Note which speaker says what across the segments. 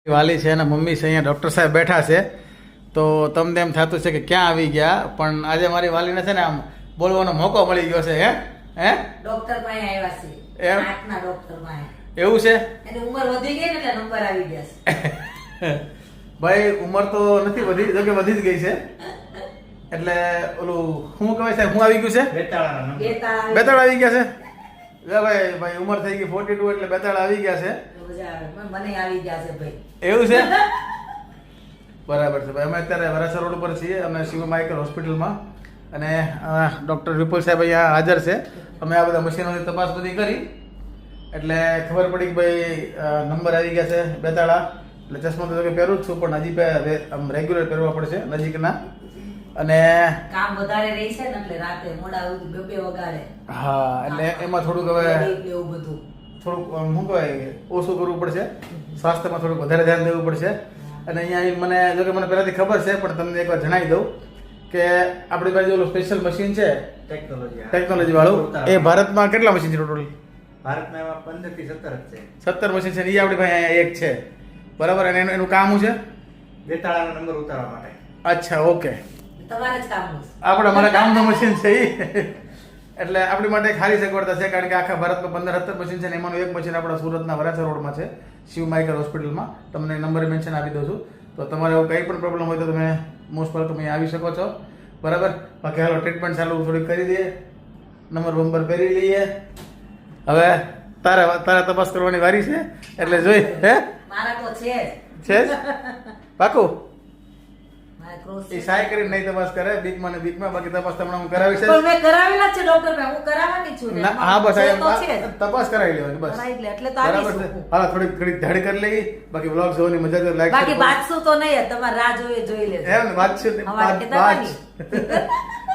Speaker 1: વાલી છે અને મમ્મી છે, અહીંયા ડૉક્ટર સાહેબ બેઠા છે. તો તમને એમ થતું છે કે ક્યાં આવી ગયા, પણ આજે મારી વાલીને છે ને આમ બોલવાનો મોકો મળી ગયો છે. હે
Speaker 2: ડોક્ટર પાસે આવ્યા છે,
Speaker 1: એમ?
Speaker 2: આંખના ડોક્ટર પાસે.
Speaker 1: એવું છે?
Speaker 2: એની ઉંમર વધી ગઈ ને એટલે નંબર આવી ગયા છે.
Speaker 1: ભાઈ ઉંમર તો નથી વધી, જો કે વધી જ ગઈ છે. એટલે ઓલું શું કહેવાય છે, શું આવી ગયું છે? બેતાળ આવી ગયા છે. ભાઈ ઉંમર થઈ ગઈ 42 એટલે બેતાળ આવી ગયા છે.
Speaker 2: મને આવી ગયા છે ભાઈ.
Speaker 1: એવું છે? બરાબર છે ભાઈ. અમે અત્યારે વરાછા રોડ ઉપર છીએ, અમે શિવ માઇકલ હોસ્પિટલમાં, અને ડૉક્ટર વિપુલ સાહેબ અહીંયા હાજર છે. અમે આ બધા મશીનોની તપાસ બધી કરી એટલે ખબર પડી કે ભાઈ નંબર આવી ગયા છે બેતાળા. એટલે ચશ્મા તો કે પહેરું જ છું, પણ હજી આમ રેગ્યુલર પહેરવા પડશે નજીકના. અને
Speaker 2: કામ વધારે રહી છે ને એટલે રાતે મોડા સુધી 2 વગાડે.
Speaker 1: હા, એટલે એમાં થોડુંક હવે
Speaker 2: એવું બધું
Speaker 1: થોડુંક શું કહેવાય ઓછું કરવું પડશે, સ્વાસ્થ્યમાં થોડુંક વધારે ધ્યાન દેવું પડશે. અને અહીંયા મને જો કે મને પહેલાથી ખબર છે, પણ તમને એકવાર જણાવી દઉં કે આપણી પાસે ઓલું સ્પેશિયલ મશીન છે ટેકનોલોજી વાળું, એ ભારતમાં કેટલા મશીન છે ટોટલ?
Speaker 3: ભારતમાં એમાં 15 થી 17 જ છે.
Speaker 1: 17 મશીન છે ને એ આપણી પાસે અહીંયા એક છે, બરાબર. અને એનું કામ શું છે?
Speaker 3: બેતાળાનો નંબર ઉતારવા માટે.
Speaker 1: અચ્છા, ઓકે.
Speaker 2: તમારે જ કામનું છે.
Speaker 1: મારા કામનું મશીન છે એ. એટલે આપણી માટે ખાલી સગવડતા છે, કારણ કે આખા ભારતમાં 15-17 મશીન છે ને એમાંનું એક મશીન આપણા સુરતના વરાછા રોડમાં છે, શિવ માઇકલ હોસ્પિટલમાં. તમને નંબર મેન્શન આપી દઉં છું, તો તમારે એવું કંઈ પણ પ્રોબ્લેમ હોય તો તમે મોસ્ટ વેલકમ અહીં આવી શકો છો, બરાબર. બાકી હાલો ટ્રીટમેન્ટ ચાલુ થોડીક કરી દઈએ, નંબર બંબર પહેરી લઈએ. હવે તારે તપાસ કરવાની વારી છે, એટલે જોઈ. હે
Speaker 2: મારા તો છે
Speaker 1: છે જ પાકું.
Speaker 2: મારા ક્રોસ
Speaker 1: એ સાય કરીને નહીં તપાસ કરે બીકમાં ને બીકમાં, બાકી તપાસ તમને હું કરાવી છે.
Speaker 2: પણ મેં કરાવેલા છે ડોક્ટર પાસે, હું કરાવવાની છું ને.
Speaker 1: હા બસ
Speaker 2: છે તો છે જ.
Speaker 1: તપાસ કરાવી લેવાની બસ.
Speaker 2: કરાવી લે એટલે તો
Speaker 1: બરાબર
Speaker 2: આવીશું
Speaker 1: છે.
Speaker 2: હું.
Speaker 1: હાલો થોડીક ધાડી કરી લઈ. બાકી બ્લોગ જોવાની મજા તો લાઈક
Speaker 2: બાકી વાંચશું તો નહીં, તમારે રાહ જોઈ લેજો.
Speaker 1: એમ ને વાંચશું ને,
Speaker 2: અમારે કહેતા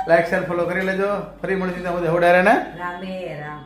Speaker 1: લાઈક શેર ફોલો કરી લેજો. ફરી મળીશું ત્યાં સુધી. રામે
Speaker 2: રામે રામ.